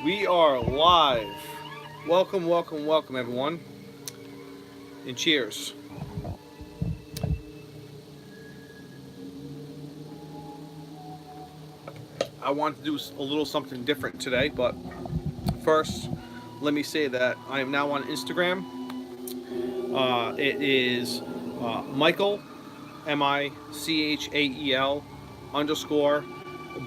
We are live. Welcome, welcome, welcome, everyone. And cheers. I want to do a little something different today, but first, let me say that I am now on Instagram. It is Michael, Michael underscore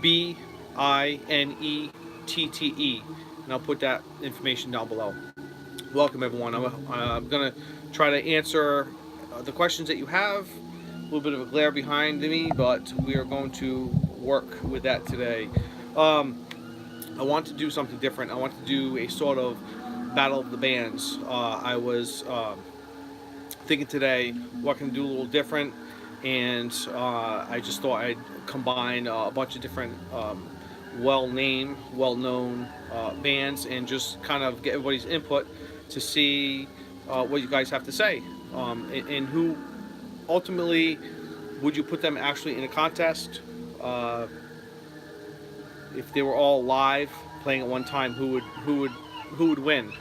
BINETTE. And I'll put that information down below. Welcome, everyone. I'm going to try to answer the questions that you have. A little bit of a glare behind me, but we are going to work with that today. I want to do something different. I want to do a sort of battle of the bands. I was thinking today what can I do a little different, and I just thought I'd combine a bunch of different well-known bands and just kind of get everybody's input to see what you guys have to say, and who ultimately would you put them actually in a contest. If they were all live playing at one time, who would win?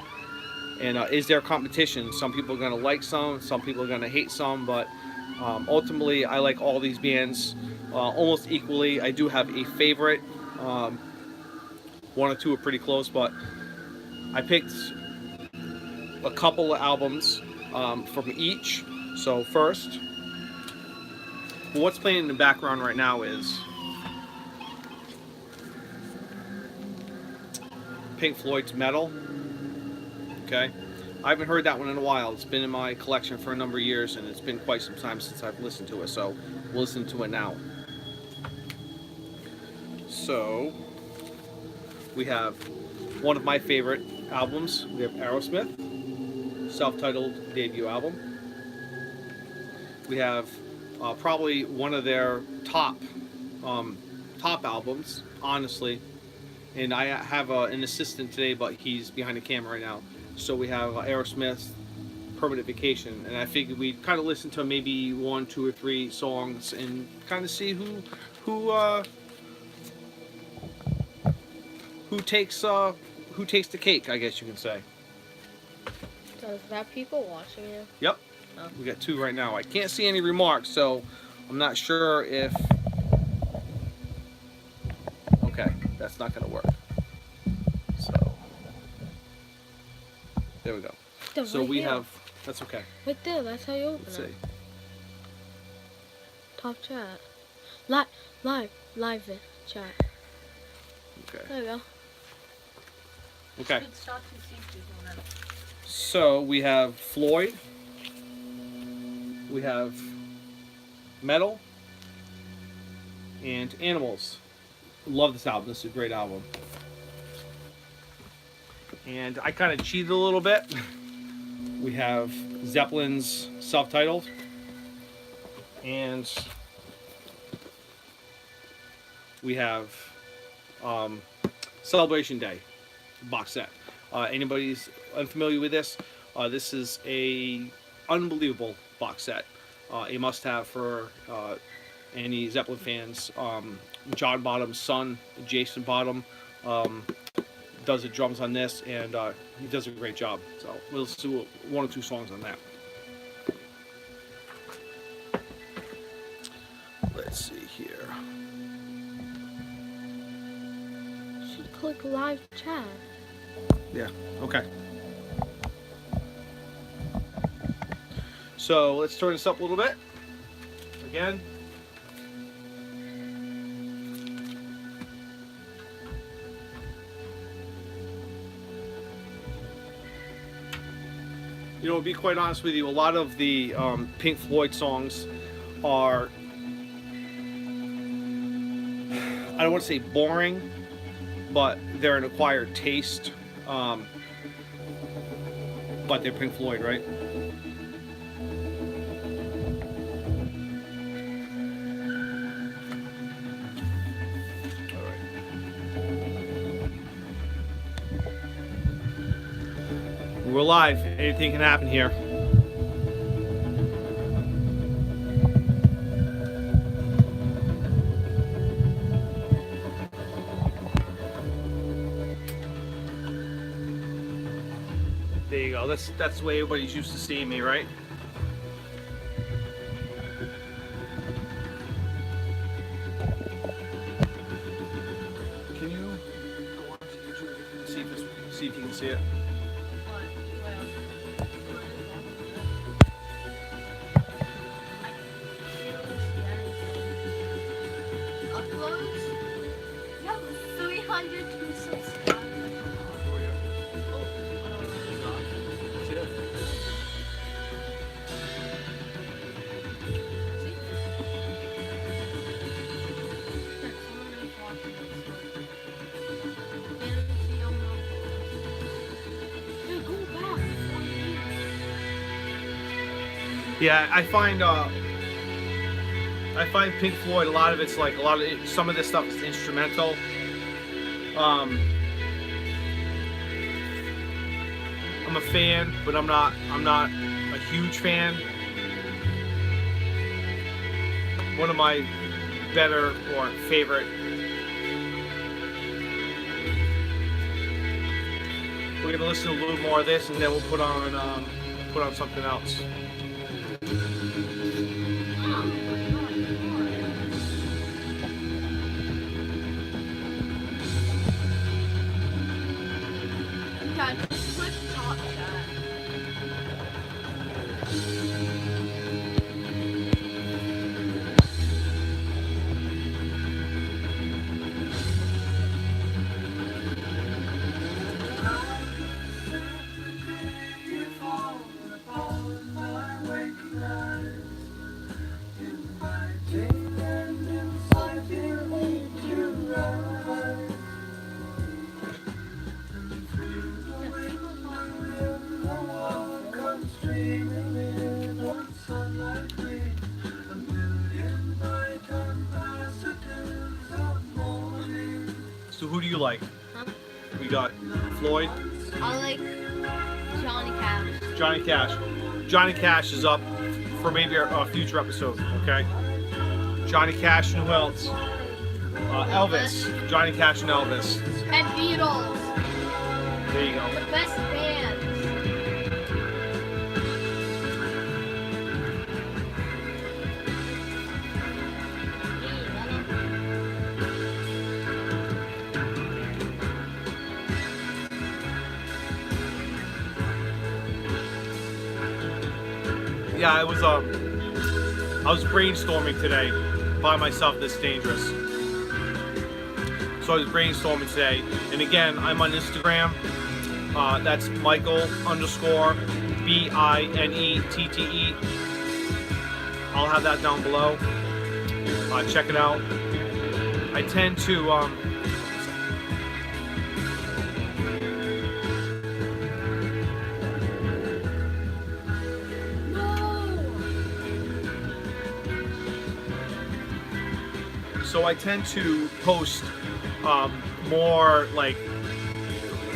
And is there competition? Some people are going to like some people are going to hate some, but ultimately I like all these bands almost equally. I do have a favorite. One or two are pretty close, but I picked a couple of albums from each. So first, what's playing in the background right now is Pink Floyd's Metal. Okay, I haven't heard that one in a while. It's been in my collection for a number of years, and it's been quite some time since I've listened to it, so we'll listen to it now. So we have one of my favorite albums. We have Aerosmith, self-titled debut album. We have probably one of their top albums, honestly. And I have an assistant today, but he's behind the camera right now. So we have Aerosmith's Permanent Vacation, and I figured we'd kind of listen to maybe one, two, or three songs and kind of see who takes the cake, I guess you can say. So is that people watching you? Yep. Oh. We got two right now. I can't see any remarks, so I'm not sure if. Okay, that's not gonna work. So there we go. So right we there. have. That's okay. Right there, that's how you open Let's it. see. Top chat. Live chat. Okay. There we go. Okay. So we have Floyd. We have Metal and Animals. Love this album. This is a great album. And I kind of cheated a little bit. We have Zeppelin's self-titled, and we have Celebration Day box set. Anybody's unfamiliar with this? This is a unbelievable box set. A must-have for any Zeppelin fans. John Bonham's son, Jason Bonham, does the drums on this, and he does a great job. So we'll do one or two songs on that. Let's see here. Should click live chat. Yeah, okay. So let's turn this up a little bit. Again. You know, to be quite honest with you, a lot of the Pink Floyd songs are, I don't want to say boring, but they're an acquired taste. But they're Pink Floyd, right? All right. We're live. Anything can happen here. There you go. That's the way everybody's used to seeing me, right? Can you go on to YouTube and see if you can see it? Uploads? You have 302 subscribers. See it? Yeah, I find Pink Floyd, a lot of it's like some of this stuff is instrumental. I'm a fan, but I'm not a huge fan. One of my better or favorite. We're gonna listen to a little more of this, and then we'll put on something else. God, click top chat. So who do you like? Huh? We got Floyd, I like Johnny Cash. Johnny Cash. Johnny Cash is up for maybe a future episode, okay? Johnny Cash and who else? Elvis. Johnny Cash and Elvis. And Beatles. There you go. The best bands. Yeah, I was brainstorming today by myself. This dangerous. So I was brainstorming today, and again, I'm on Instagram. That's Michael_BINETTE. I'll have that down below. Check it out. I tend to So I tend to post more like,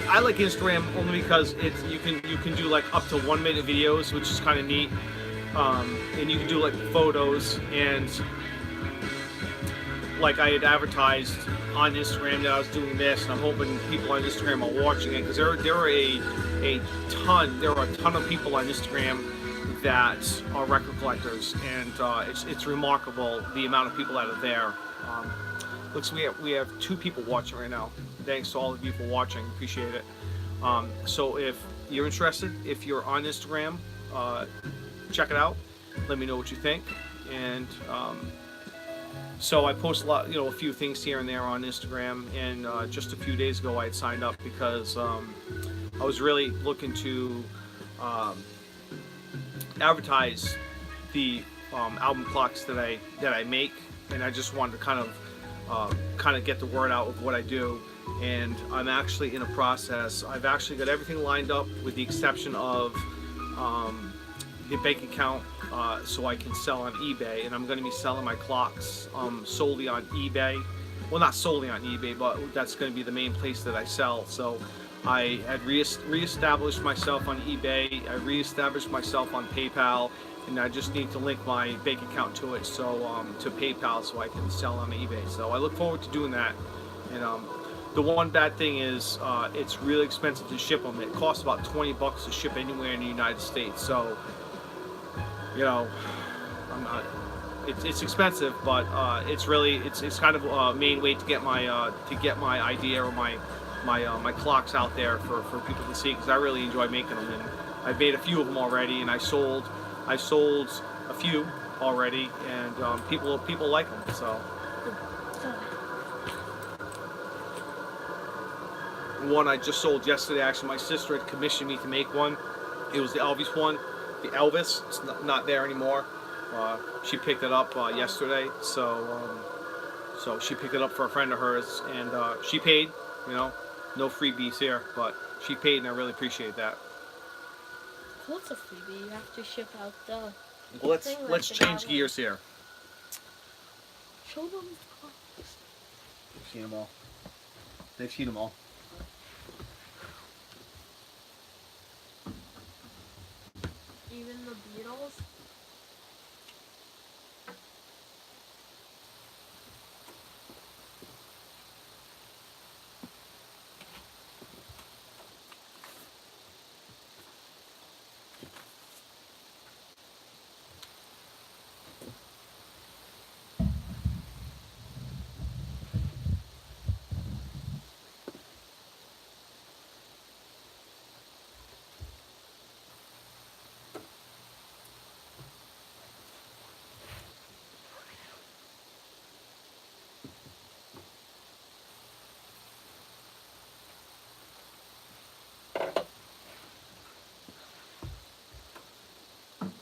I like Instagram only because it's you can do like up to 1 minute videos, which is kind of neat, and you can do like photos, and like I had advertised on Instagram that I was doing this, and I'm hoping people on Instagram are watching it, because there are a ton of people on Instagram that are record collectors, and it's remarkable the amount of people that are there. Looks we have 2 people watching right now. Thanks to all of you for watching, appreciate it. So if you're interested, if you're on Instagram, check it out. Let me know what you think. And so I post a lot, a few things here and there on Instagram. And just a few days ago, I had signed up because I was really looking to advertise the album clocks that I make, and I just wanted to kind of get the word out of what I do. And I'm actually in a process. I've actually got everything lined up with the exception of the bank account, so I can sell on eBay. And I'm going to be selling my clocks solely on eBay. Well, not solely on eBay, but that's going to be the main place that I sell. So I had reestablished myself on eBay. I reestablished myself on PayPal, and I just need to link my bank account to it, so to PayPal, so I can sell on eBay. So I look forward to doing that. And The one bad thing is it's really expensive to ship them. It costs about $20 to ship anywhere in the United States. So, you know, I'm not. It's expensive, but it's kind of a main way to get my idea or my clocks out there for people to see, because I really enjoy making them, and I've made a few of them already, and I sold a few already, and people like them. So one I just sold yesterday. Actually, my sister had commissioned me to make one. It was the Elvis one, the Elvis. It's not there anymore. She picked it up yesterday, so she picked it up for a friend of hers, and she paid. You know, no freebies here, but she paid, and I really appreciate that. What's a freebie? You have to ship out the. Well, thing like let's the change Goblin. gears here. Show them. They've seen them all. They've seen them all. Even the Beatles.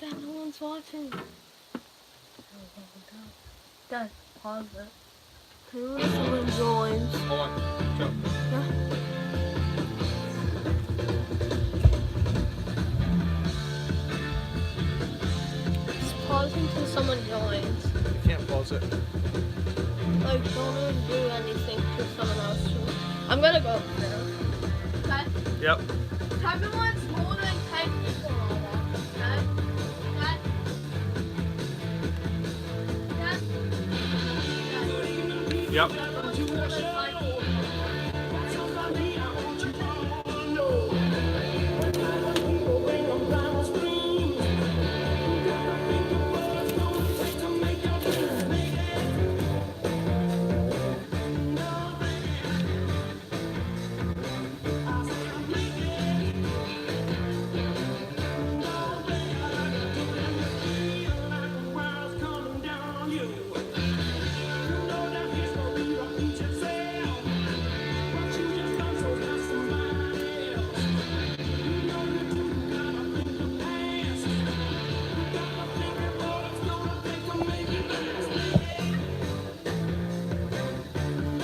Dad, no one's watching. Dad, pause it. Can you let someone joins? Hold on. Go. Just pause until someone joins. You can't pause it. Like, don't even do anything to someone else. I'm gonna go now. Dad, Yep. everyone's holding tight people and all that. Dad? Dad? Dad? Yep.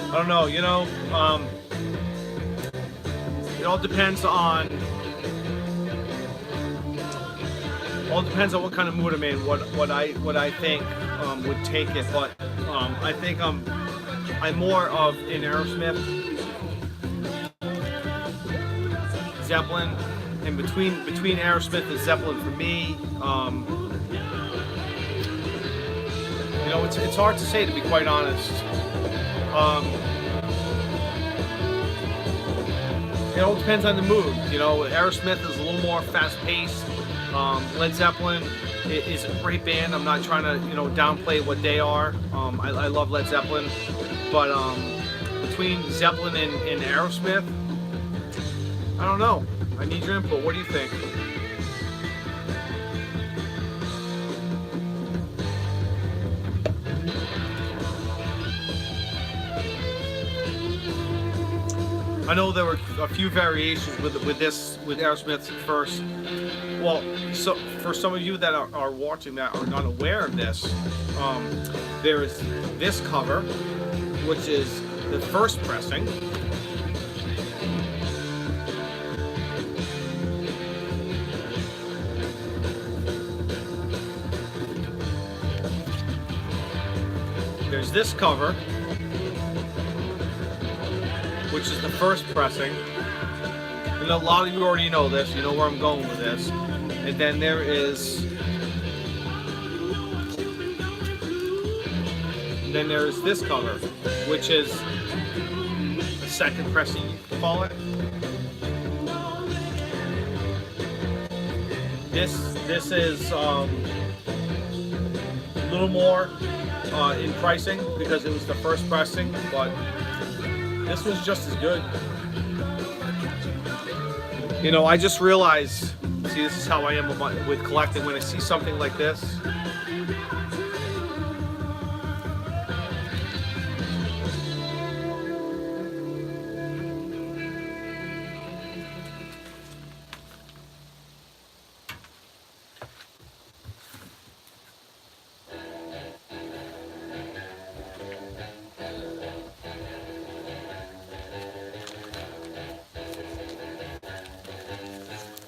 I don't know, you know, it all depends on what kind of mood I'm in, what I think would take it, but I think I'm more of an Aerosmith, Zeppelin, and between Aerosmith and Zeppelin for me, you know, it's hard to say, to be quite honest. It all depends on the mood. You know, Aerosmith is a little more fast-paced. Led Zeppelin is a great band. I'm not trying to, you know, downplay what they are. I love Led Zeppelin, but between Zeppelin and Aerosmith, I don't know. I need your input. What do you think? I know there were a few variations with Aerosmith at first. Well, so for some of you that are watching that are not aware of this, there is this cover, which is the first pressing. There's this cover, which is the first pressing. And a lot of you already know this, you know where I'm going with this. And then there is this cover, which is the second pressing, you can call it. This is a little more in pricing because it was the first pressing, but this was just as good. You know, I just realized, see, this is how I am with collecting. When I see something like this,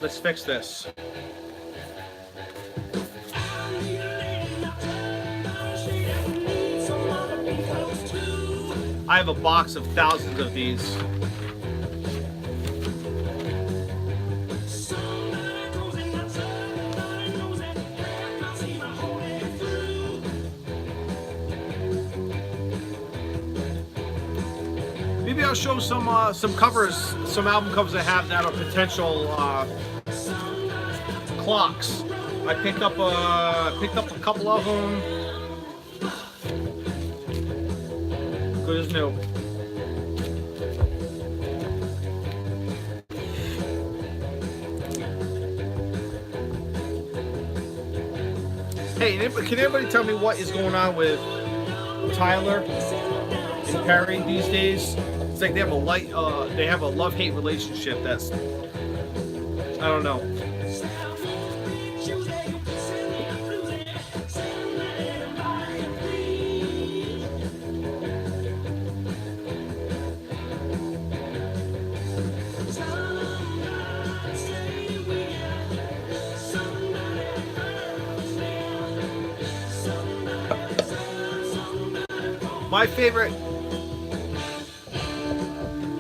let's fix this. I have a box of thousands of these. Maybe I'll show some covers, some album covers I have that are potential clocks. I picked up a couple of them. Good as new. Hey, can anybody tell me what is going on with Tyler and Perry these days? It's like they have a love-hate relationship. That's, I don't know. My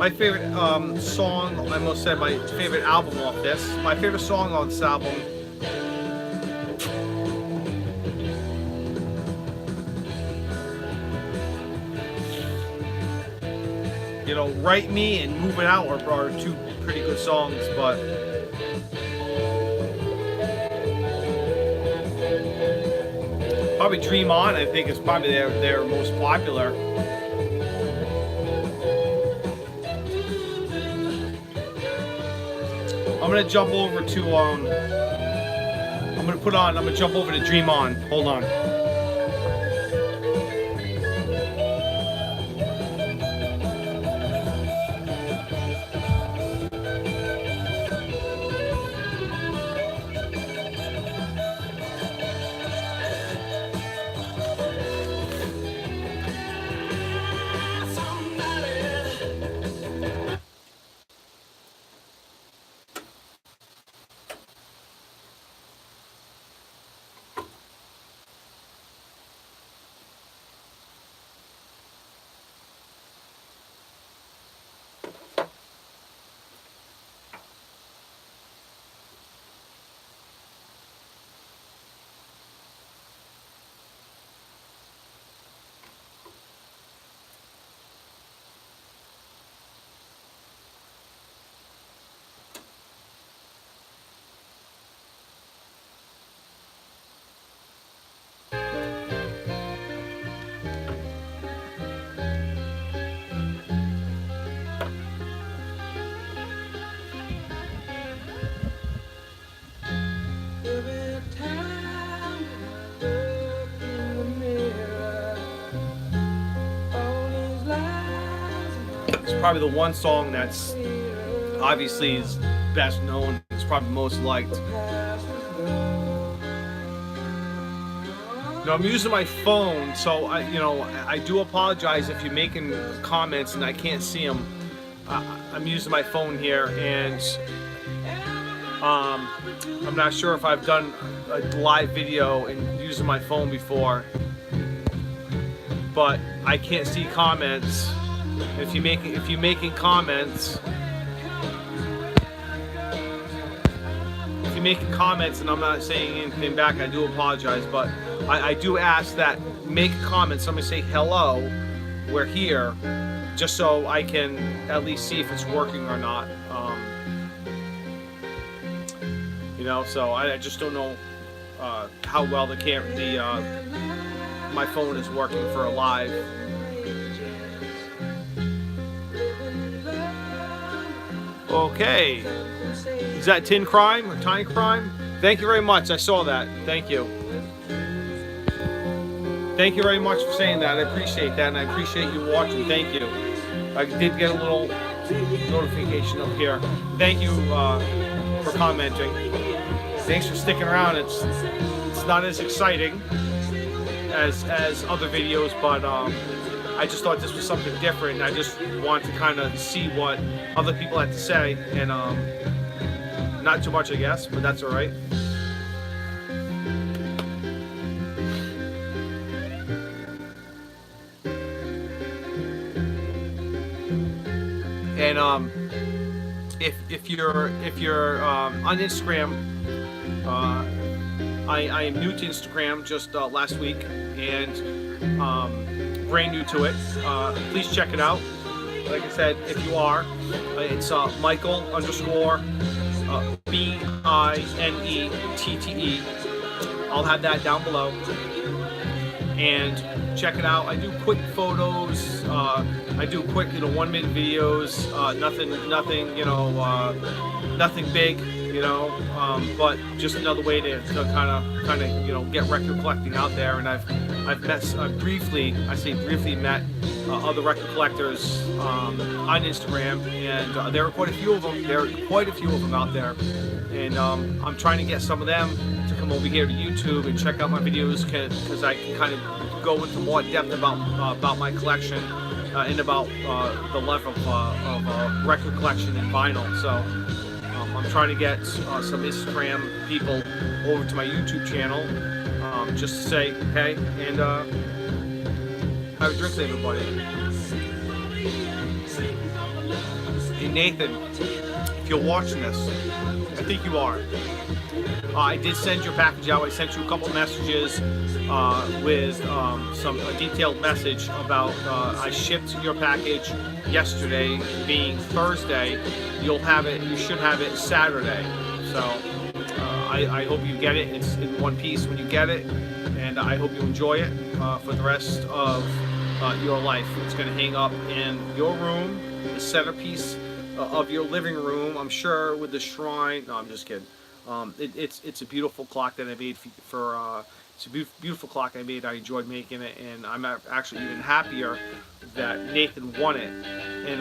favorite song, I almost said my favorite album off this. My favorite song on this album, you know, Write Me and Move It Out are two pretty good songs, but probably Dream On, I think, is probably their most popular. I'm gonna jump over to I'm gonna jump over to Dream On. Hold on. Probably the one song that's obviously is best known. It's probably most liked. Now I'm using my phone, so I do apologize if you're making comments and I can't see them. I'm using my phone here, and I'm not sure if I've done a live video and using my phone before, but I can't see comments. If you're making comments, and I'm not saying anything back, I do apologize. But I do ask that make comments. Somebody say hello, we're here, just so I can at least see if it's working or not. You know, so I just don't know how well my phone is working for a live. Okay, is that Tin Crime or Tiny Crime? Thank you very much. I saw that. Thank you. Thank you very much for saying that. I appreciate that, and I appreciate you watching. Thank you. I did get a little notification up here. Thank you for commenting. Thanks for sticking around. It's not as exciting as other videos, but I just thought this was something different. I just wanted to kind of see what other people had to say, and not too much, I guess, but that's all right. And if you're on Instagram, I am new to Instagram, just last week, and brand new to it. Please check it out. Like I said, if you are, it's Michael_BINETTE. I'll have that down below. And check it out. I do quick photos. I do quick, 1-minute videos. Nothing big, but just another way to kind of, get record collecting out there. And I've briefly met other record collectors on Instagram, and there are quite a few of them. There are quite a few of them out there, and I'm trying to get some of them to come over here to YouTube and check out my videos, because I can kind of go into more depth about my collection and about the level of record collection and vinyl. So I'm trying to get some Instagram people over to my YouTube channel, just to say hey and have a drink with everybody. Hey Nathan, if you're watching this, I think you are. I did send your package out. I sent you a couple messages with a detailed message about I shipped your package yesterday, being Thursday. You should have it Saturday. So I hope you get it. It's in one piece when you get it, and I hope you enjoy it for the rest of your life. It's going to hang up in your room, the centerpiece of your living room, I'm sure, with the shrine. No, I'm just kidding. It's a beautiful clock that I made it's a beautiful clock I made. I enjoyed making it, and I'm actually even happier that Nathan won it. And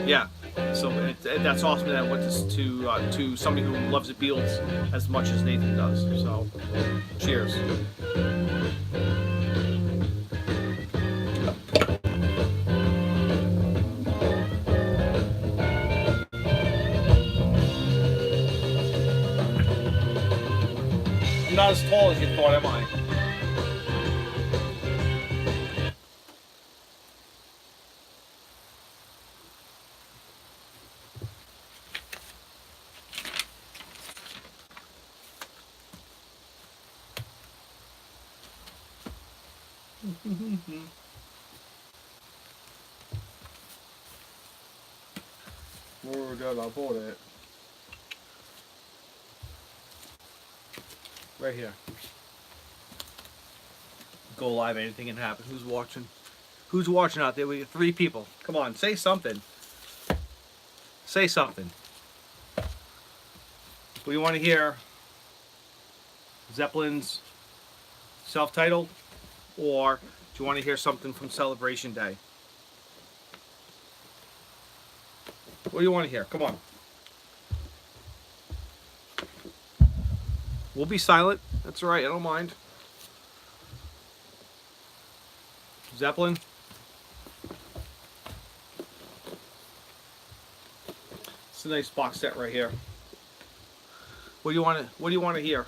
yeah, so that's awesome that I went to somebody who loves the Beatles as much as Nathan does. So cheers. Not as tall as you thought, am I? Where did I bought it? Right here. Go live, anything can happen. Who's watching? Who's watching out there? We got 3 people. Come on, say something. Say something. We want to hear Zeppelin's self-titled, or do you want to hear something from Celebration Day? What do you want to hear? Come on. We'll be silent. That's all right. I don't mind. Zeppelin. It's a nice box set right here. What do you want to hear?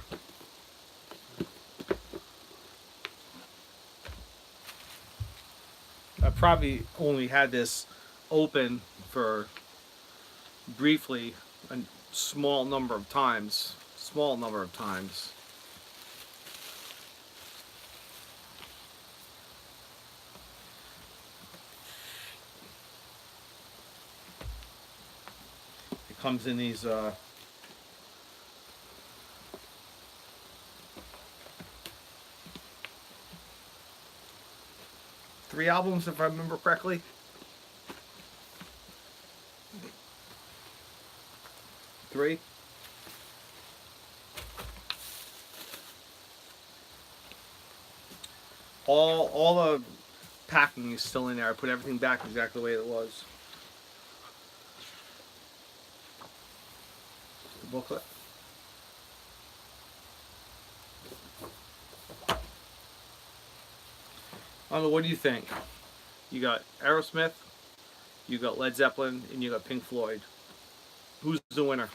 I probably only had this open for briefly a small number of times. Comes in these 3 albums, if I remember correctly. Three. All the packing is still in there. I put everything back exactly the way it was. The booklet. I don't know, what do you think? You got Aerosmith, you got Led Zeppelin, and you got Pink Floyd. Who's the winner?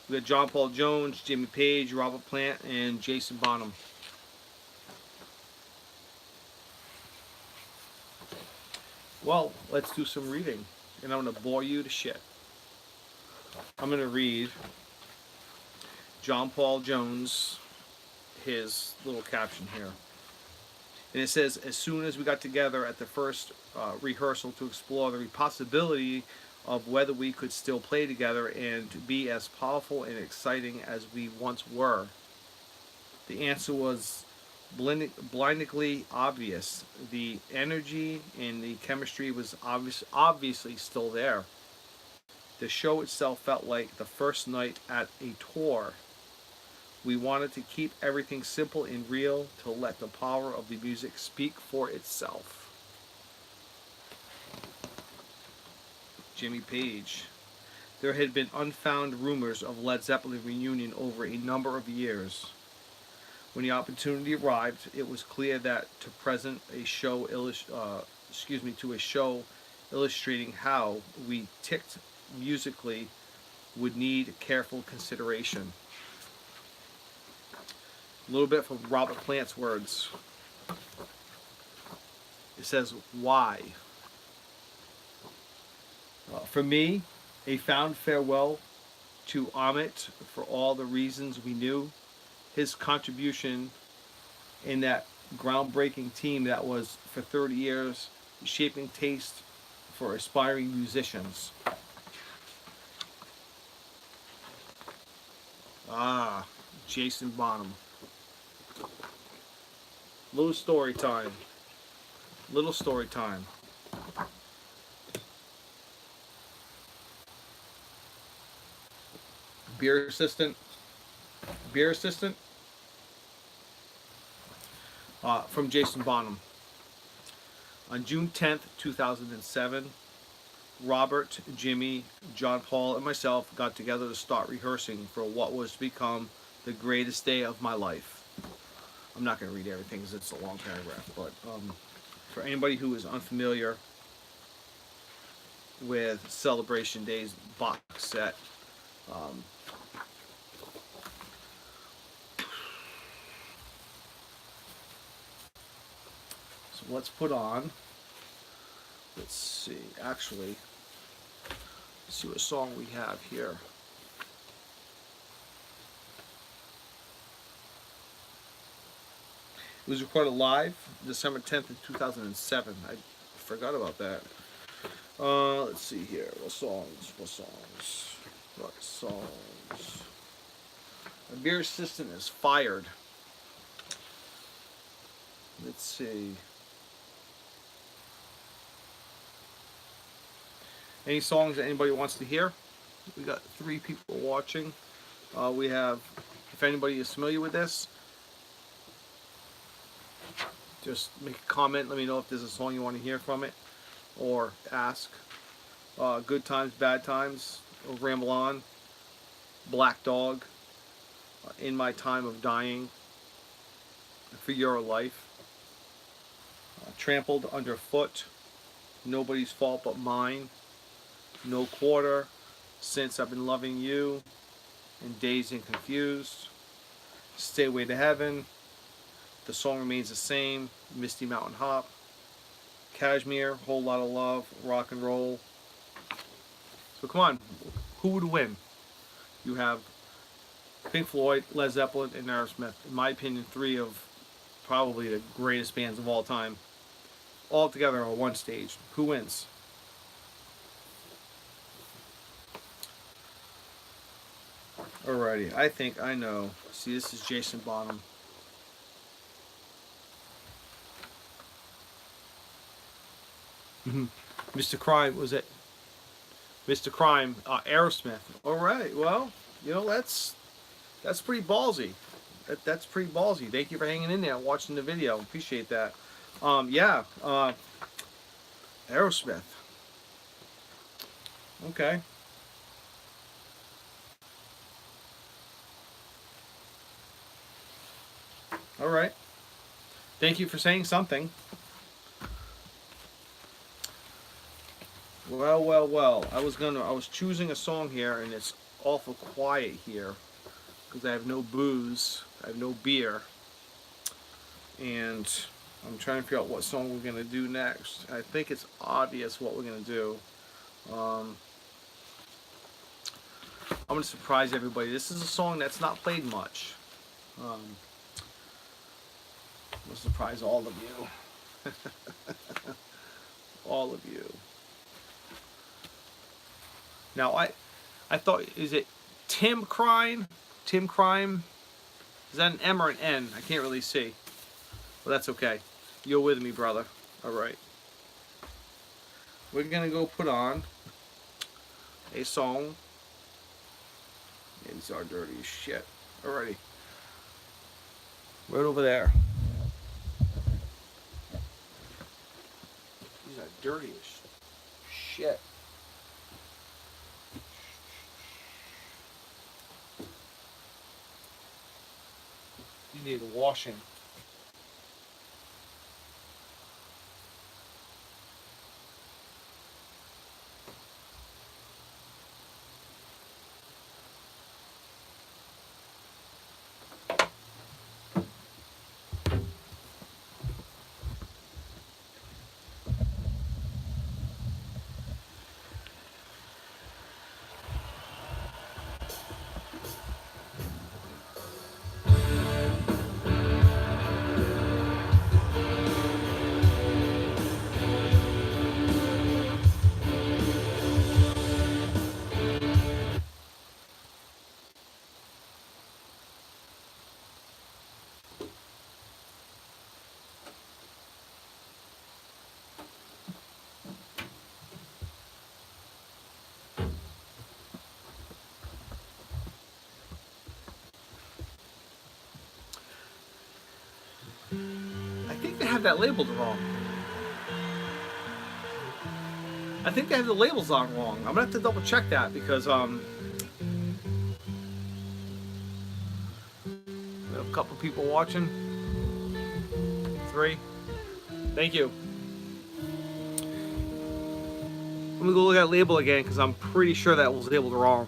We got John Paul Jones, Jimmy Page, Robert Plant, and Jason Bonham. Well, let's do some reading, and I'm going to bore you to shit. I'm going to read John Paul Jones, his little caption here. And it says, as soon as we got together at the first rehearsal to explore the possibility of whether we could still play together and be as powerful and exciting as we once were, the answer was blindingly obvious. The energy and the chemistry was obviously still there. The show itself felt like the first night at a tour. We wanted to keep everything simple and real to let the power of the music speak for itself. Jimmy Page. There had been unfounded rumors of Led Zeppelin reunion over a number of years. When the opportunity arrived, it was clear that to present a show to a show illustrating how we ticked musically would need careful consideration. A little bit from Robert Plant's words. It says, why? For me, a fond farewell to Amit for all the reasons we knew. His contribution in that groundbreaking team that was for 30 years shaping taste for aspiring musicians. Jason Bonham. Little story time. Little story time. Beer assistant. Beer assistant. From Jason Bonham. On June 10th, 2007, Robert, Jimmy, John Paul, and myself got together to start rehearsing for what was to become the greatest day of my life. I'm not going to read everything because it's a long paragraph, but for anybody who is unfamiliar with Celebration Day's box set, so let's put on, let's see, actually, let's see what song we have here. It was recorded live December 10th in 2007. I forgot about that. Let's see here. What songs? The beer assistant is fired. Let's see. Any songs that anybody wants to hear? We got 3 people watching. We have, if anybody is familiar with this, just make a comment. Let me know if there's a song you want to hear from it, or ask. Good Times, Bad Times, Ramble On, Black Dog, In My Time of Dying, For Your Life, Trampled Underfoot, Nobody's Fault But Mine, No Quarter, Since I've Been Loving You, and Dazed and Confused, Stairway to Heaven, The Song Remains the Same, Misty Mountain Hop, Kashmir, Whole Lot of Love, Rock and Roll. So come on, who would win? You have Pink Floyd, Led Zeppelin, and Aerosmith. In my opinion, 3 of probably the greatest bands of all time, all together on one stage. Who wins? Alrighty, I think I know. See, this is Jason Bonham. Mr. Crime, was it? Mr. Crime, Aerosmith. Alright, well, you know, that's pretty ballsy. That's pretty ballsy. Thank you for hanging in there and watching the video. Appreciate that. Yeah, Aerosmith. Okay. All right. Thank you for saying something. Well, well, well. I was choosing a song here, and it's awful quiet here because I have no booze, I have no beer, and I'm trying to figure out what song we're gonna do next. I think it's obvious what we're gonna do. I'm gonna surprise everybody. This is a song that's not played much. Will surprise all of you. All of you. Now I thought, is it Tim Crime? Tim Crime? Is that an M or an N? I can't really see. Well, that's okay. You're with me, brother. Alright. We're gonna go put on a song. Yeah, these are dirty as shit. Alrighty. Right over there. These are dirty as shit. You need a washing. I think they have that labeled wrong. I think they have the labels on wrong. I'm gonna have to double check that because we have a couple people watching. 3. Thank you. Let me go look at that label again because I'm pretty sure that was labeled wrong.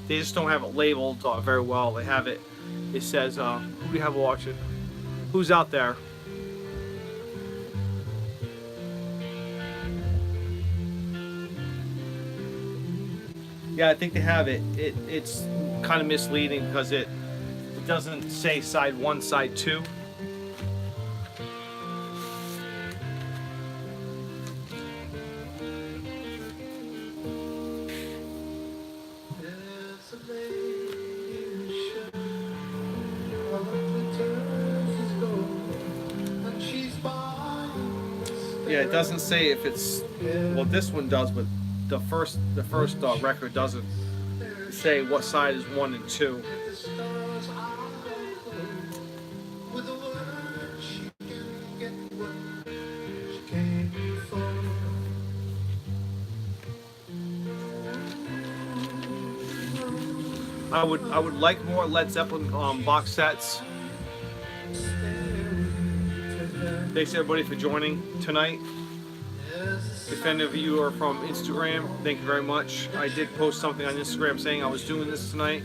They just don't have it labeled very well. They have it. It says, "Who do we have watching? Who's out there?" Yeah, I think they have it. It's kind of misleading because it doesn't say side 1, side 2. Yeah, it doesn't say if it's, well, this one does, but the first record doesn't say what side is 1 and 2. I would like more Led Zeppelin box sets. Thanks everybody for joining tonight. If any of you are from Instagram, thank you very much. I did post something on Instagram saying I was doing this tonight.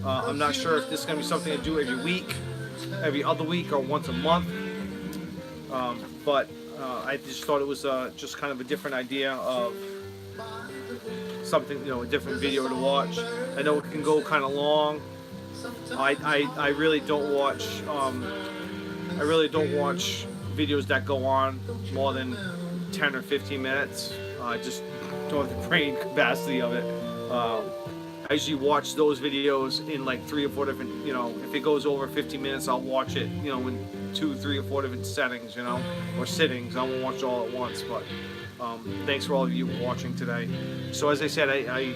I'm not sure if this is going to be something I do every week, every other week, or once a month. But I just thought it was just kind of a different idea of something, a different video to watch. I know it can go kind of long. I really don't watch. I really don't watch videos that go on more than 10 or 15 minutes. I just don't have the brain capacity of it. I usually watch those videos in like 3 or 4 different, if it goes over 15 minutes, I'll watch it, in 2, 3, or 4 different settings, or sittings. I won't watch it all at once, but thanks for all of you watching today. So as I said, I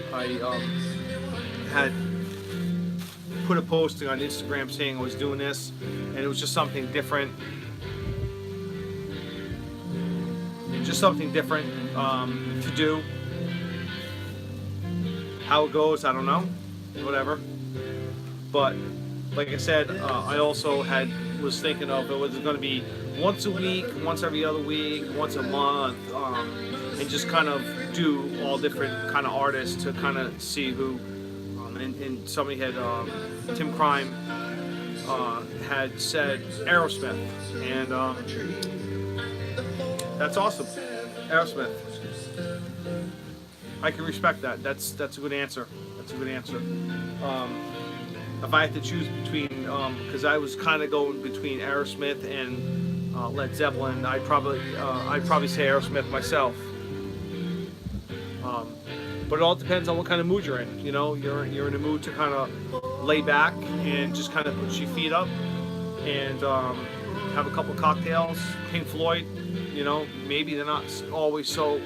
had put a posting on Instagram saying I was doing this, and it was just something different. Just something different to do. How it goes, I don't know. Whatever. But like I said, I also was thinking of it was going to be once a week, once every other week, once a month, and just kind of do all different kind of artists to kind of see who. And somebody had Tim Crime had said Aerosmith, and that's awesome. Aerosmith. I can respect that. That's a good answer. That's a good answer. If I had to choose between, because I was kind of going between Aerosmith and Led Zeppelin, I'd probably say Aerosmith myself. But it all depends on what kind of mood you're in. You're in a mood to kind of lay back and just kind of put your feet up and have a couple cocktails. Pink Floyd, maybe they're not always so,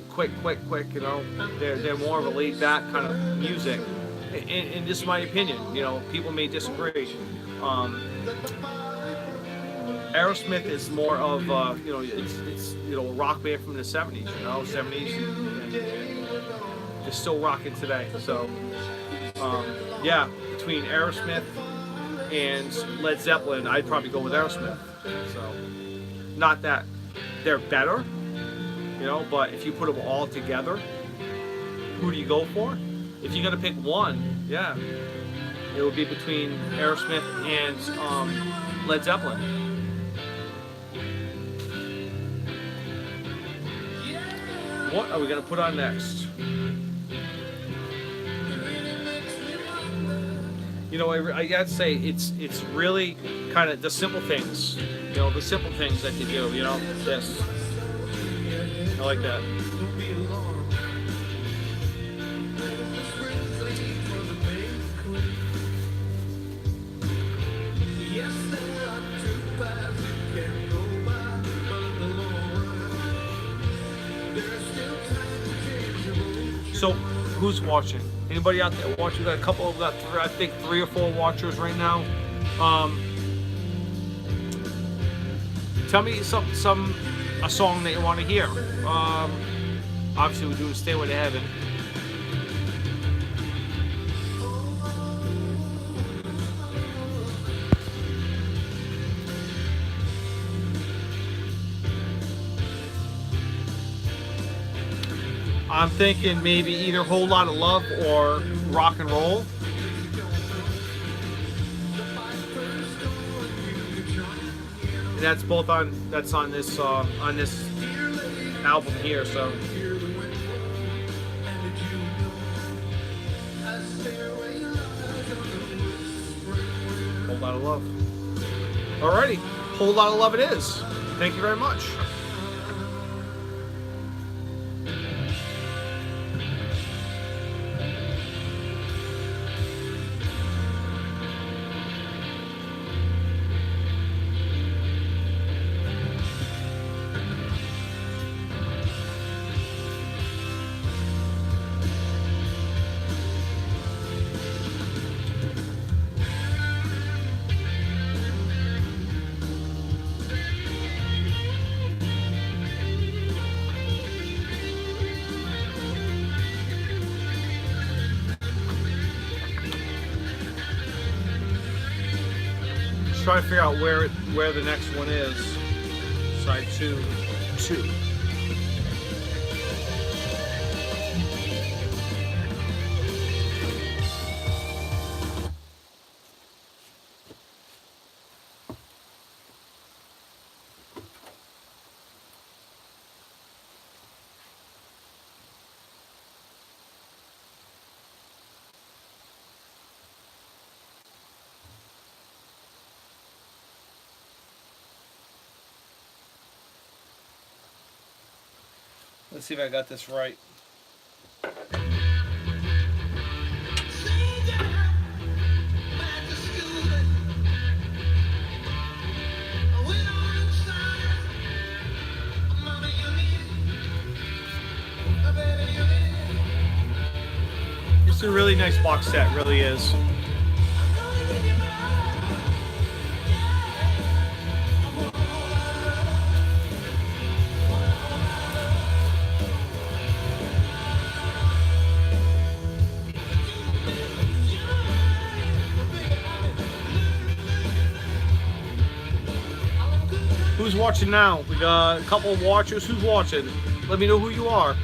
quick. They're more of a laid back kind of music. And this is my opinion. People may disagree. Aerosmith is more of it's a rock band from the 70s, 70s, and they're still rocking today. So yeah, between Aerosmith and Led Zeppelin, I'd probably go with Aerosmith. So not that they're better, but if you put them all together, who do you go for? If you're gonna pick one, yeah, it would be between Aerosmith and Led Zeppelin. What are we gonna put on next? I gotta say it's really kind of the simple things, the simple things that you do. This. I like that. So, who's watching? Anybody out there watching? We got a couple. We got I think 3 or 4 watchers right now. Tell me a song that you want to hear. Obviously, we're doing "Stairway to Heaven." I'm thinking maybe either "Whole Lot of Love" or "Rock and Roll." That's both on this album here. So "Whole Lot of Love." Alrighty, "Whole Lot of Love" it is. Thank you very much. Trying to figure out where the next one is. Side 2. Let's see if I got this right. It's a really nice box set, really is. Who's watching now? We got a couple of watchers. Who's watching? Let me know who you are.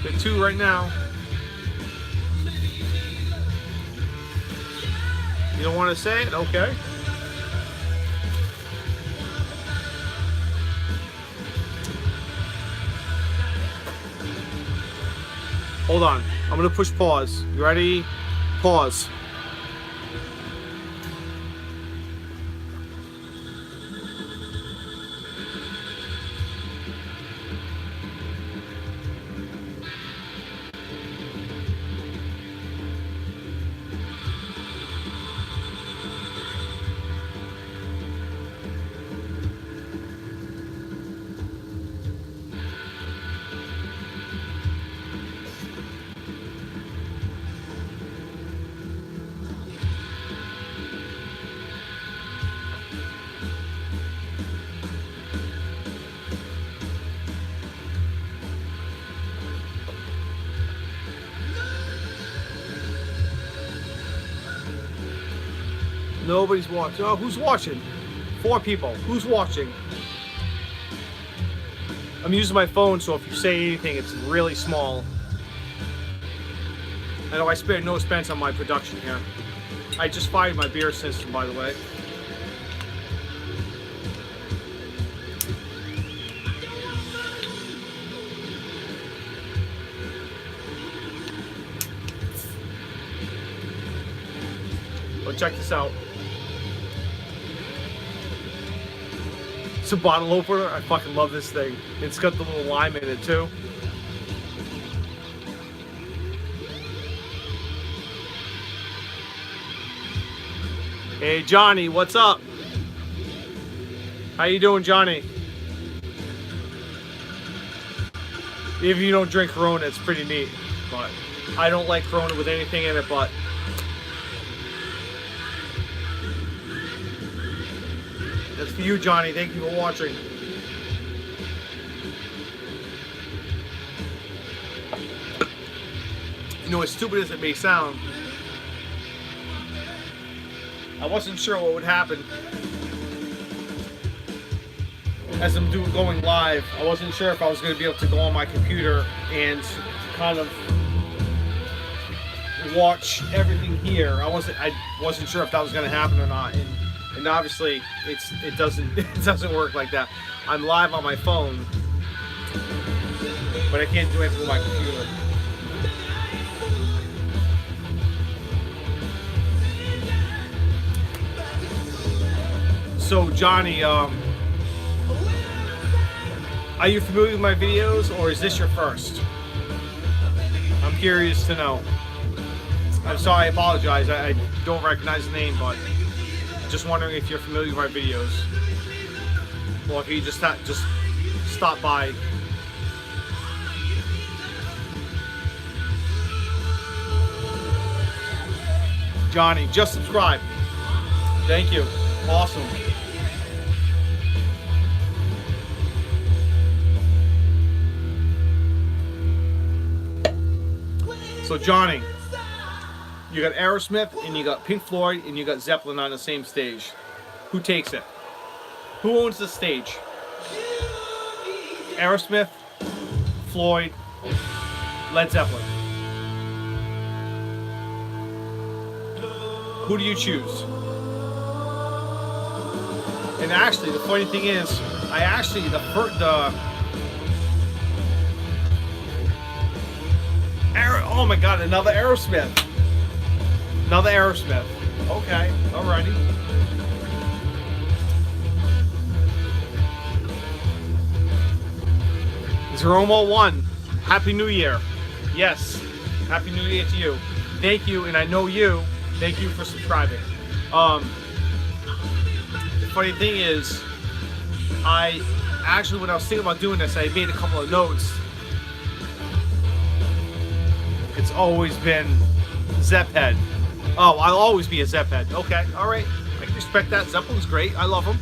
Got 2 right now. You don't want to say it? Okay. Hold on. I'm going to push pause. You ready? Pause. Nobody's watching. Oh, who's watching? 4 people. Who's watching? I'm using my phone, so if you say anything, it's really small. I know I spared no expense on my production here. I just fired my beer system, by the way. Well, check this out. It's a bottle opener. I fucking love this thing. It's got the little lime in it too. Hey Johnny, what's up? How you doing, Johnny? If you don't drink Corona, it's pretty neat. But I don't like Corona with anything in it but. That's for you, Johnny. Thank you for watching. You know, as stupid as it may sound, I wasn't sure what would happen as I'm going live. I wasn't sure if I was going to be able to go on my computer and kind of watch everything here. I wasn't sure if that was going to happen or not. And obviously, it doesn't work like that. I'm live on my phone, but I can't do anything with my computer. So Johnny, are you familiar with my videos, or is this your first? I'm curious to know. I'm sorry, I apologize. I don't recognize the name, but just wondering if you're familiar with my videos, or if you just stop by. Johnny, just subscribe. Thank you. Awesome. So Johnny, you got Aerosmith, and you got Pink Floyd, and you got Zeppelin on the same stage. Who takes it? Who owns the stage? Aerosmith, Floyd, Led Zeppelin. Who do you choose? And actually, the funny thing is, oh my God, another Aerosmith. Another Aerosmith. Okay, alrighty. Zeromo1, Happy New Year. Yes, Happy New Year to you. Thank you, and I know you. Thank you for subscribing. The funny thing is, I actually, when I was thinking about doing this, I made a couple of notes. It's always been Zepphead. Oh, I'll always be a Zepphead. Okay, all right. I can respect that. Zeppelin's great. I love them.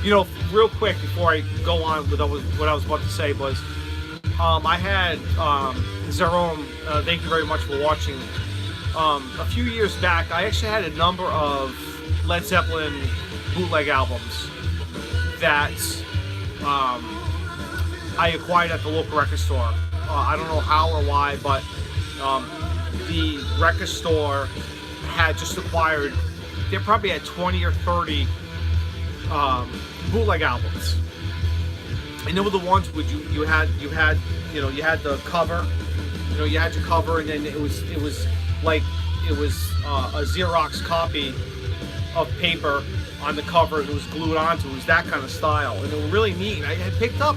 You know, real quick before I go on with what I was about to say was, I had Zerome. Thank you very much for watching. A few years back, I actually had a number of Led Zeppelin bootleg albums that I acquired at the local record store. I don't know how or why, but the record store had just acquired, they probably had 20 or 30 bootleg albums, and they were the ones where you had the cover, you had your cover, and then it was a Xerox copy of paper on the cover, and it was glued onto. It was that kind of style, and they were really neat. And I had picked up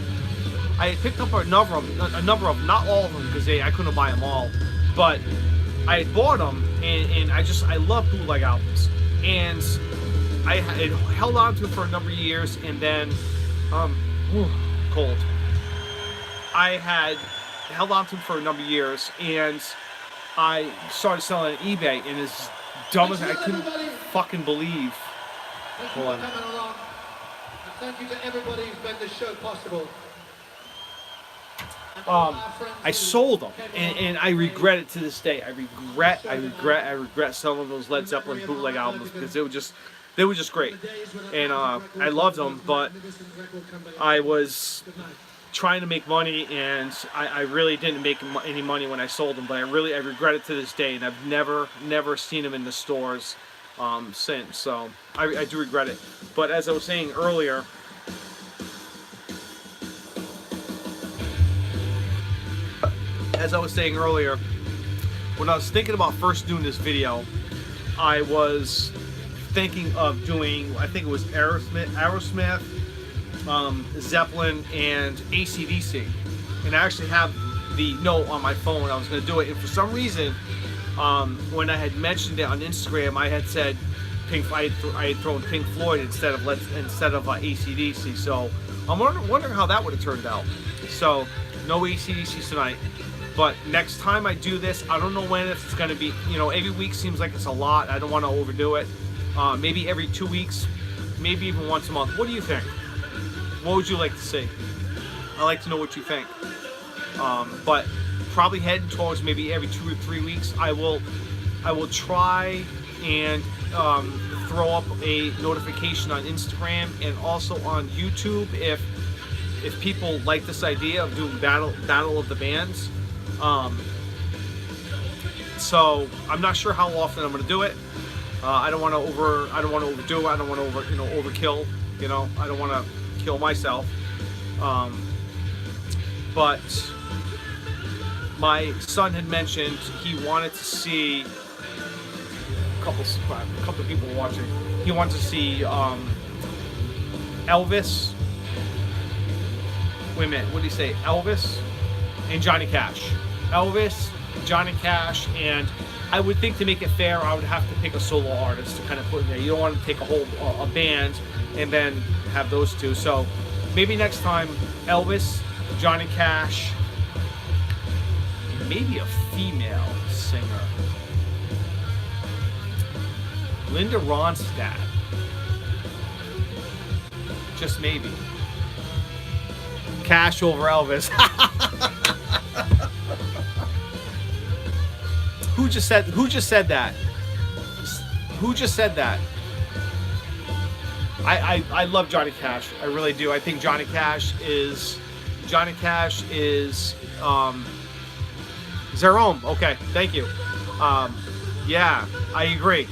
a number of, not all of them, because I couldn't buy them all, but I had bought them, and I love bootleg albums, and I had held on to it for a number of years, and then cold. I had held on to it for a number of years, and I started selling on eBay, and as dumb as I couldn't fucking believe. Hold on. Thank you to everybody who's made this show possible. I sold them, and I regret it to this day. I regret selling those Led Zeppelin bootleg albums, because they were just great, and I loved them. But I was trying to make money, and I really didn't make any money when I sold them. But I regret it to this day, and I've never seen them in the stores since. So I do regret it. But as I was saying earlier, when I was thinking about first doing this video, I was thinking of doing, I think it was Aerosmith, Zeppelin, and AC/DC. And I actually have the note on my phone. I was going to do it, and for some reason, when I had mentioned it on Instagram, I had said I had thrown Pink Floyd instead of AC/DC. So I'm wondering how that would have turned out. So no AC/DC tonight. But next time I do this, I don't know when it's going to be. Every week seems like it's a lot. I don't want to overdo it. Maybe every 2 weeks, maybe even once a month. What do you think? What would you like to see? I'd like to know what you think. But probably heading towards maybe every 2 or 3 weeks. I will try and throw up a notification on Instagram and also on YouTube if people like this idea of doing battle of the bands. So I'm not sure how often I'm going to do it. I don't want to overdo it. I don't want to overkill. I don't want to kill myself. But my son had mentioned he wanted to see a couple of people watching. He wanted to see Elvis. Wait a minute. What did he say? Elvis and Johnny Cash. Elvis, Johnny Cash, and I would think to make it fair, I would have to pick a solo artist to kind of put in there. You don't want to take a band and then have those two. So maybe next time, Elvis, Johnny Cash, maybe a female singer. Linda Ronstadt. Just maybe. Cash over Elvis. Who just said that? Who just said that? I love Johnny Cash. I really do. I think Johnny Cash is Zerome. Okay, thank you. Yeah, I agree.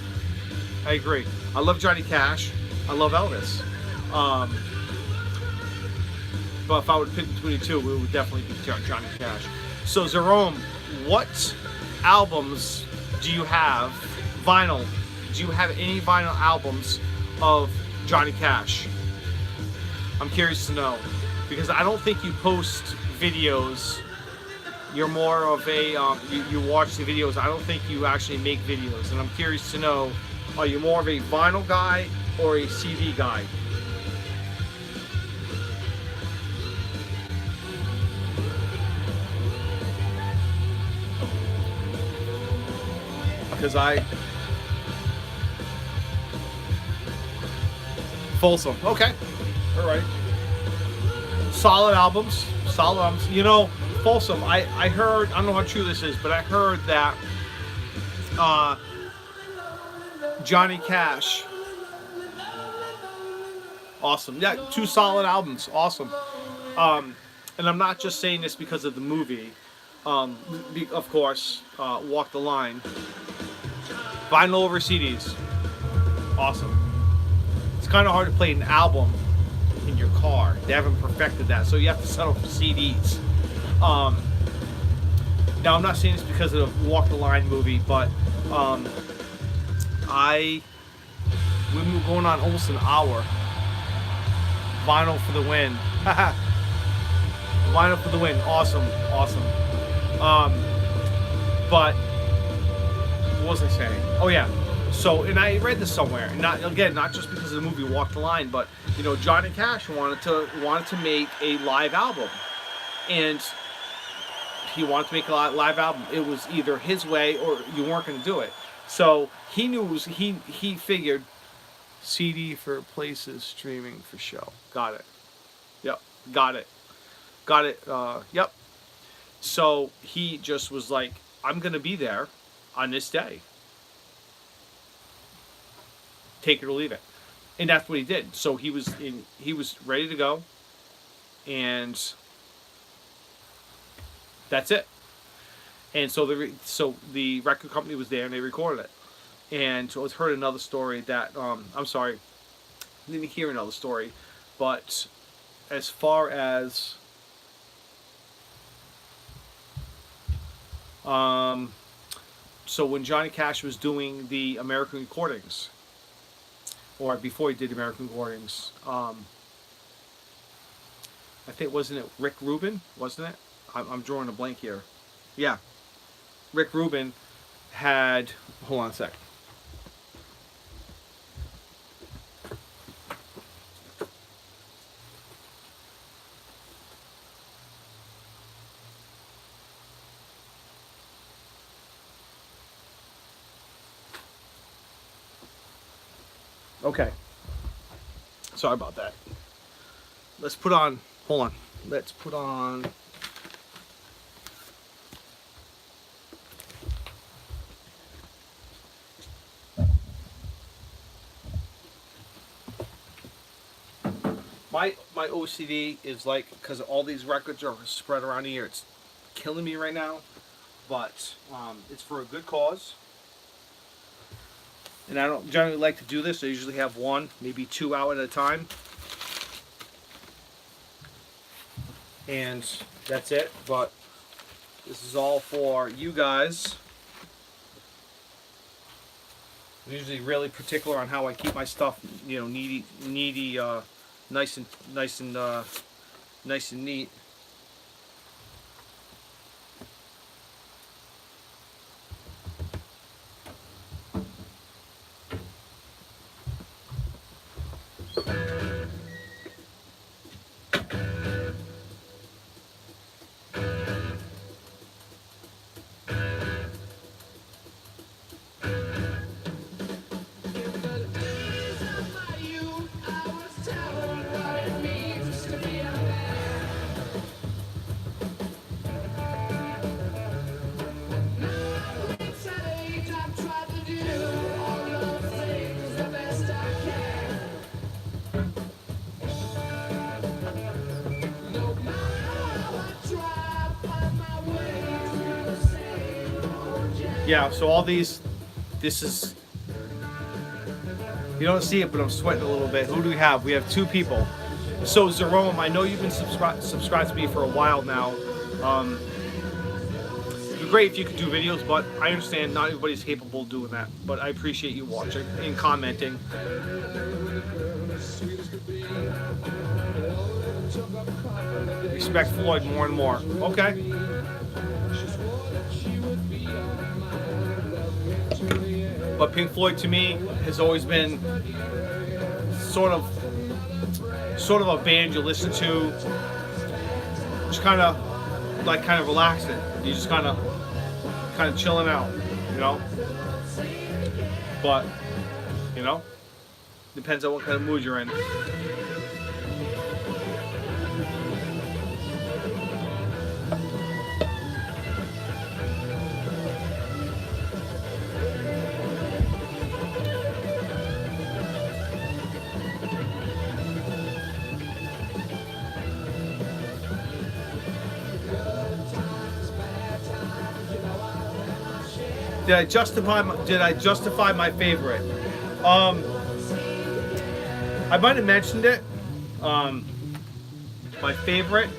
I love Johnny Cash. I love Elvis. But if I would pick between the two, it would definitely be Johnny Cash. So Zerome, what albums do you have? Vinyl. Do you have any vinyl albums of Johnny Cash? I'm curious to know. because I don't think you post videos. You're more of a you watch the videos. I don't think you actually make videos, and I'm curious to know, are you more of a vinyl guy or a CD guy? Because Folsom. Okay. All right. Solid albums. Solid albums. You know, Folsom, I heard, I don't know how true this is, but I heard that Johnny Cash. Awesome. Yeah, 2 solid albums. Awesome. And I'm not just saying this because of the movie. Of course, Walk the Line. Vinyl over CDs. Awesome. It's kind of hard to play an album in your car. They haven't perfected that, so you have to settle for CDs. Now, I'm not saying this because of the Walk the Line movie, but we were going on almost an hour. Vinyl for the win. Vinyl for the win. Awesome. Awesome. But what was I saying? Oh yeah. So, and I read this somewhere, and not just because of the movie Walk the Line, but you know, Johnny Cash wanted to make a live album, and he wanted to make a live album. It was either his way or you weren't going to do it. So he knew he figured CD for places, streaming for show. Got it. Yep. Got it. Yep. So he just was like, I'm going to be there on this day. Take it or leave it. And that's what he did. So he was ready to go, and that's it. And so the record company was there and they recorded it. And so I heard another story that I'm sorry, I didn't hear another story, but as far as so when Johnny Cash was doing the American recordings, or before he did American recordings, I think, wasn't it Rick Rubin? Wasn't it? I'm drawing a blank here. Yeah. Rick Rubin had, hold on a sec. Okay. Sorry about that. Let's put on, hold on. Let's put on, my OCD is like, because all these records are spread around here, it's killing me right now, but it's for a good cause. And I don't generally like to do this. I usually have 1, maybe 2 out at a time. And that's it. But this is all for you guys. I'm usually really particular on how I keep my stuff, you know, nice and neat. Yeah, so all these, this is, you don't see it, but I'm sweating a little bit. Who do we have? We have 2 people. So Jerome, I know you've been subscribed to me for a while now. It'd be great if you could do videos, but I understand not everybody's capable of doing that. But I appreciate you watching and commenting. Respect Floyd more and more. Okay. But Pink Floyd to me has always been sort of a band you listen to, just kind of relaxing. You just kind of chilling out, you know. But you know, depends on what kind of mood you're in. Did I justify my favorite? I might have mentioned it. My favorite.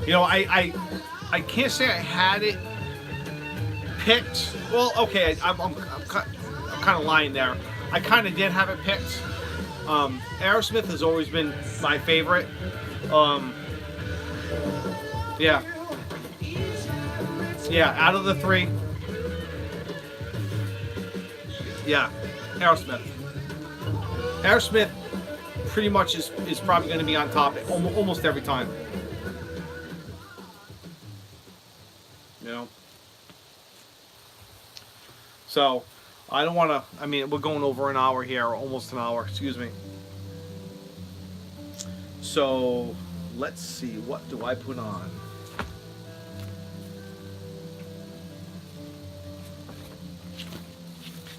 You know, I can't say I had it picked. Well, okay, I'm kind of lying there. I kind of did have it picked. Aerosmith has always been my favorite. Yeah, out of the three, yeah, Aerosmith. Aerosmith pretty much is probably going to be on top almost every time. You know? So, I don't want to, I mean, we're going over an hour here, almost an hour, excuse me. So, let's see, what do I put on?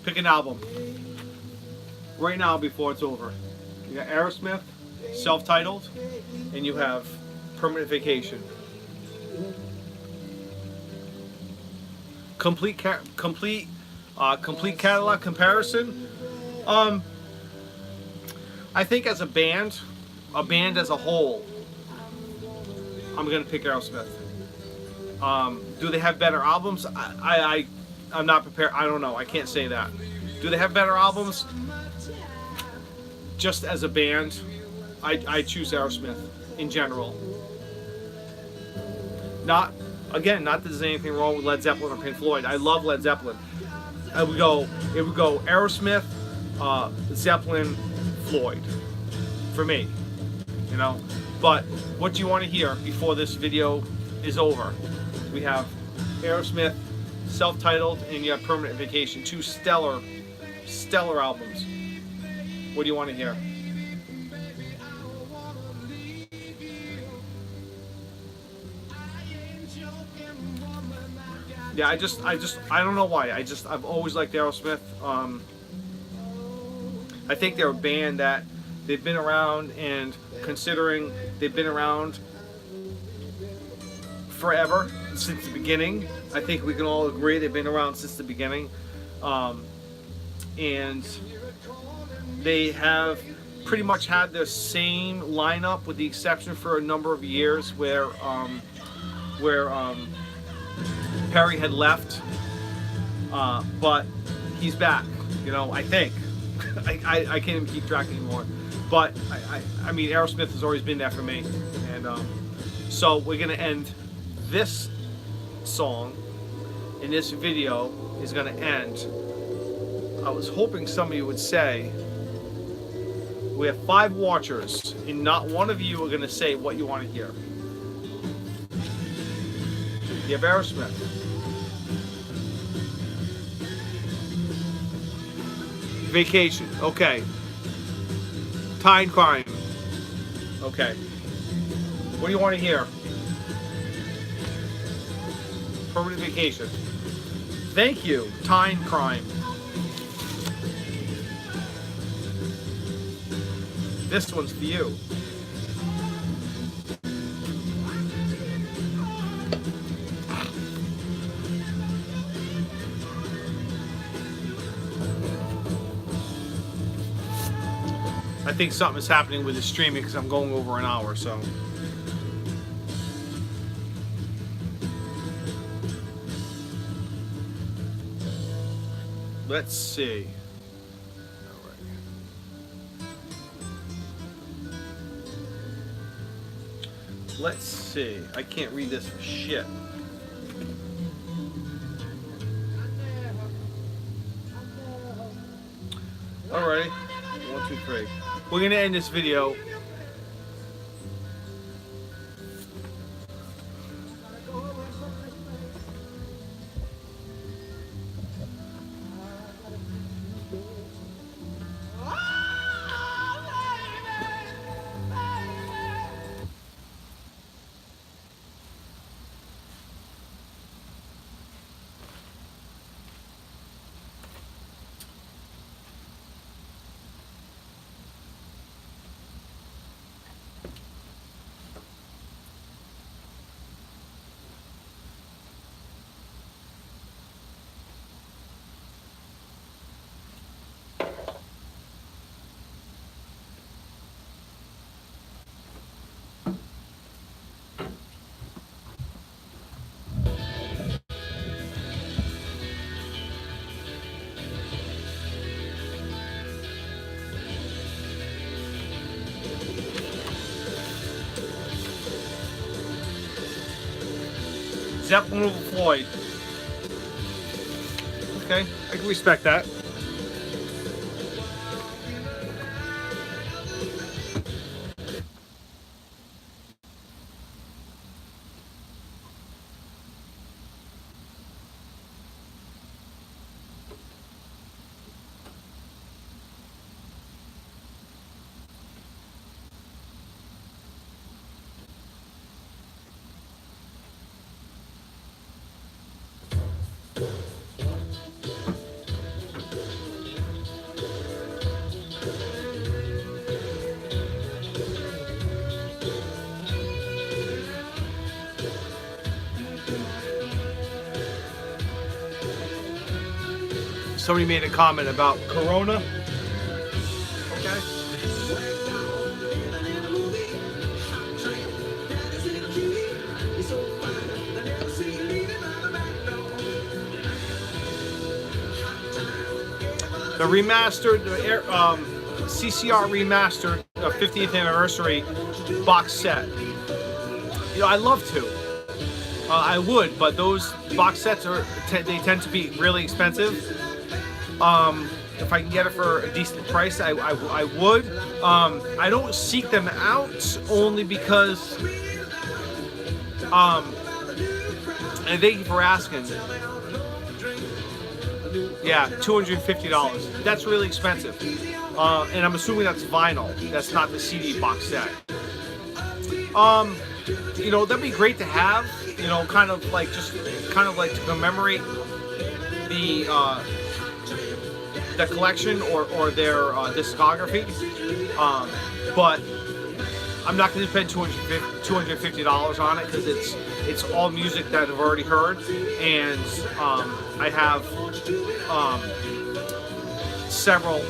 Pick an album right now before it's over. You got Aerosmith, self-titled, and you have Permanent Vacation. Complete catalog comparison. I think as a band as a whole, I'm gonna pick Aerosmith. Do they have better albums? I'm not prepared. I don't know. I can't say that. Do they have better albums? Just as a band, I choose Aerosmith in general. Not that there's anything wrong with Led Zeppelin or Pink Floyd. I love Led Zeppelin. It would go Aerosmith, Zeppelin, Floyd, for me. You know. But what do you want to hear before this video is over? We have Aerosmith, self-titled, and you have Permanent Vacation. Two stellar albums. What do you want to hear? Yeah, I don't know why. I've always liked Aerosmith. I think they're a band that they've been around, and considering they've been around forever, since the beginning, I think we can all agree they've been around since the beginning. And they have pretty much had the same lineup, with the exception for a number of years where Perry had left, but he's back. You know, I think. I can't even keep track anymore. But I mean, Aerosmith has always been there for me, and so we're gonna end this song, and this video is gonna end. I was hoping somebody would say, we have 5 watchers, and not one of you are gonna say what you want to hear. You have Aerosmith. Vacation. Okay. Time Crime. Okay. What do you want to hear? Permanent Vacation. Thank you. Time Crime. This one's for you. I think something is happening with the streaming because I'm going over an hour, so. Let's see. All right. Let's see. I can't read this for shit. Alrighty. 1, 2, 3. We're gonna end this video. Zeppelin over Floyd. Okay, I can respect that. Somebody made a comment about Corona. Okay. The remastered, CCR remastered 50th anniversary box set. You know, I love to. I would, but those box sets they tend to be really expensive. If I can get it for a decent price, I would. I don't seek them out only because, and thank you for asking. Yeah, $250. That's really expensive. And I'm assuming that's vinyl. That's not the CD box set. You know, that'd be great to have, you know, kind of like to commemorate the collection or their discography, but I'm not going to spend $250 on it because it's all music that I've already heard, and I have several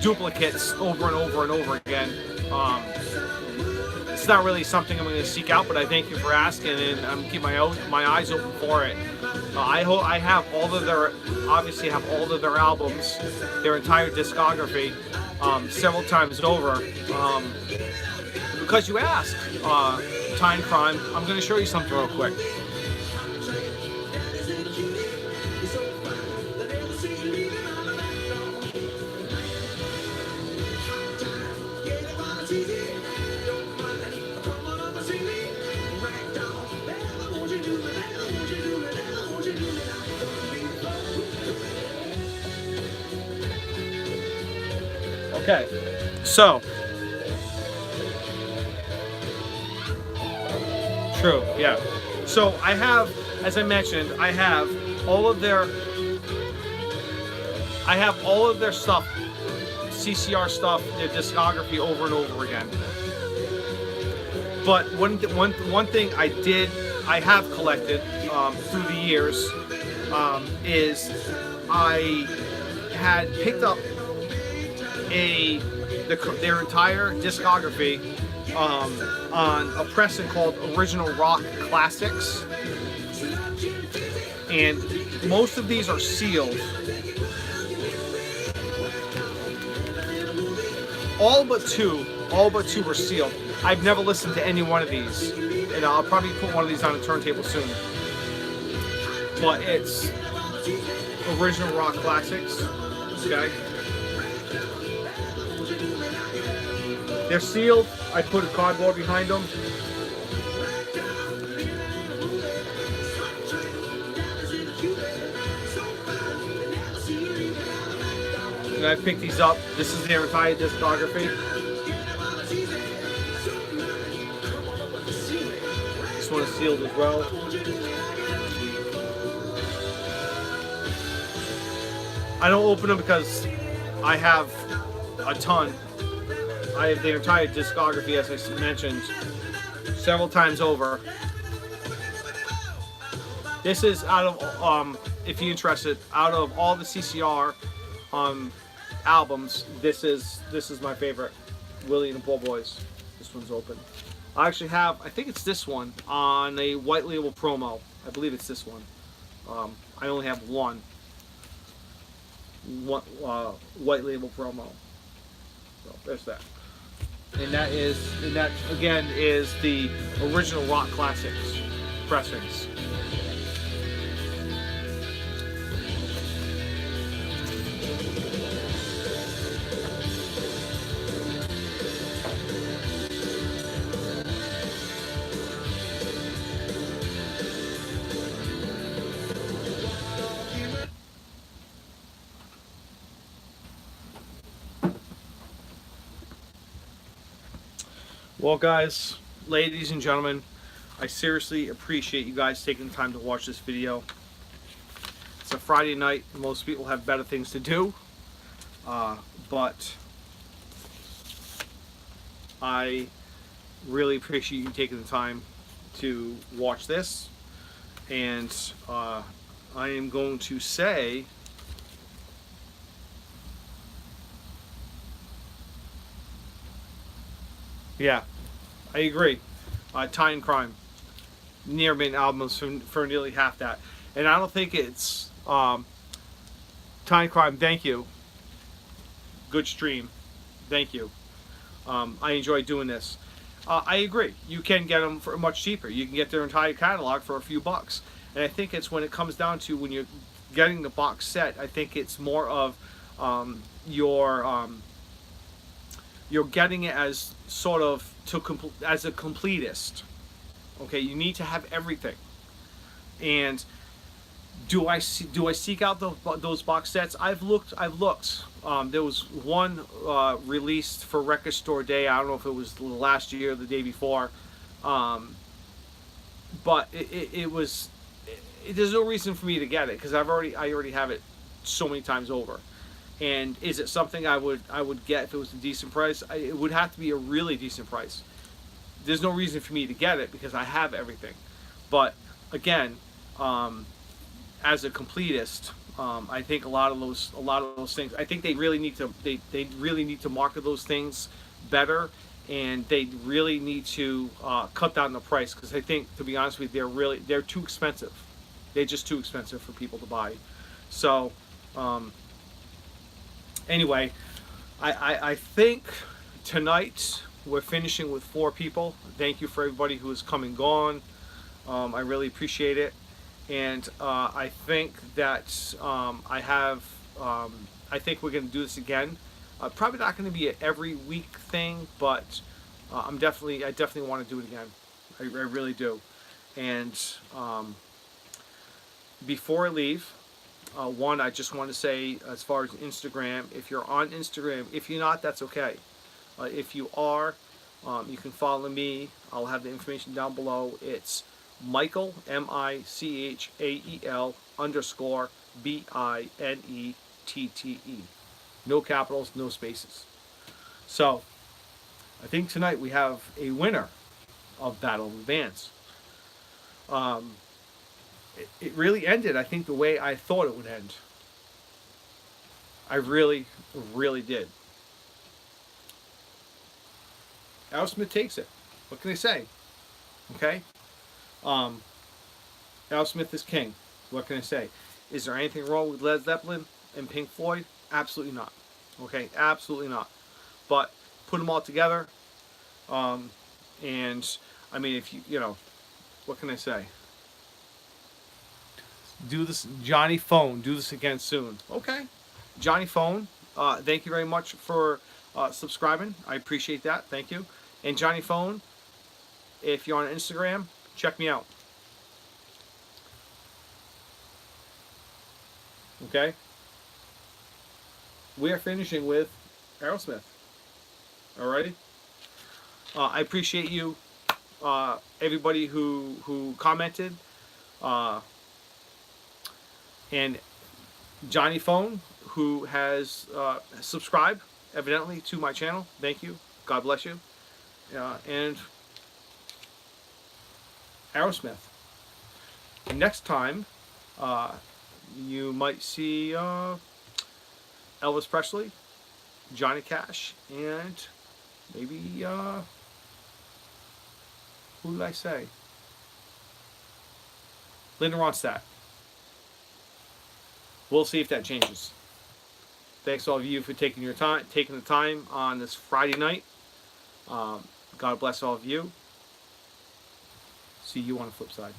duplicates over and over and over again. It's not really something I'm going to seek out, but I thank you for asking, and I'm keeping my eyes open for it. I have obviously have all of their albums, their entire discography, several times over. Because you asked, Time Crime, I'm going to show you something real quick. Okay, so true, yeah. So I have, as I mentioned, I have all of their stuff, CCR stuff, their discography over and over again. But one thing I have collected through the years is I had picked up their entire discography on a pressing called Original Rock Classics, and most of these are sealed. All but two All but 2 were sealed. I've never listened to any one of these, and I'll probably put one of these on a turntable soon. But it's original rock classics. Okay. They're sealed. I put a cardboard behind them. And I picked these up. This is their entire discography. This one is sealed as well. I don't open them because I have a ton. I have their entire discography, as I mentioned, several times over. This is out of, if you're interested, out of all the CCR albums, this is my favorite. Willie and the Poor Boys. This one's open. I actually have, I think it's this one on a white label promo. I believe it's this one. I only have one white label promo. So there's that. And that again is the original Rock Classics pressings. Well, guys, ladies and gentlemen, I seriously appreciate you guys taking the time to watch this video. It's a Friday night. Most people have better things to do. But I really appreciate you taking the time to watch this. And I am going to say... Yeah, I agree. Tie and Crime, near mint albums for nearly half that, and I don't think it's Tie and Crime. Thank you. Good stream. Thank you. I enjoy doing this. I agree. You can get them for much cheaper. You can get their entire catalog for a few bucks, and I think it's when it comes down to when you're getting the box set. I think it's more of you're getting it as sort of as a completist. Okay, you need to have everything. And do I seek out those box sets? I've looked. There was one released for Record Store Day. I don't know if it was last year or the day before, but it was. There's no reason for me to get it because I already have it so many times over. And is it something I would get if it was a decent price? It would have to be a really decent price. There's no reason for me to get it because I have everything. But again, as a completist, I think a lot of those things. I think they really need to market those things better, and they really need to cut down the price because I think, to be honest with you, they're too expensive. They're just too expensive for people to buy. So. Anyway, I think tonight we're finishing with 4 people. Thank you for everybody who has come and gone. I really appreciate it. And I think that I think we're going to do this again. Probably not going to be an every week thing, but I definitely want to do it again. I really do. And before I leave, one, I just want to say, as far as Instagram, if you're on Instagram, if you're not, that's okay. If you are, you can follow me. I'll have the information down below. It's Michael, MICHAEL _BINETTE. No capitals, no spaces. So, I think tonight we have a winner of Battle of the Bands. It really ended, I think, the way I thought it would end. I really, really did. Aerosmith takes it. What can I say? Okay? Aerosmith is king. What can I say? Is there anything wrong with Led Zeppelin and Pink Floyd? Absolutely not. Okay? Absolutely not. But put them all together, And I mean, if you know, what can I say? Do this, Johnny Phone. Do this again soon. Okay, Johnny Phone. Thank you very much for subscribing. I appreciate that. Thank you. And Johnny Phone, if you're on Instagram, check me out. Okay. We are finishing with Aerosmith. Alrighty. I appreciate you, everybody who commented, and Johnny Phone, who has subscribed evidently to my channel. Thank you. God bless you. And Aerosmith. Next time, you might see Elvis Presley, Johnny Cash, and maybe who did I say? Linda Ronstadt. We'll see if that changes. Thanks all of you for taking the time on this Friday night. God bless all of you. See you on the flip side.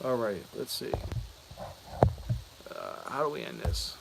All right, let's see. How do we end this?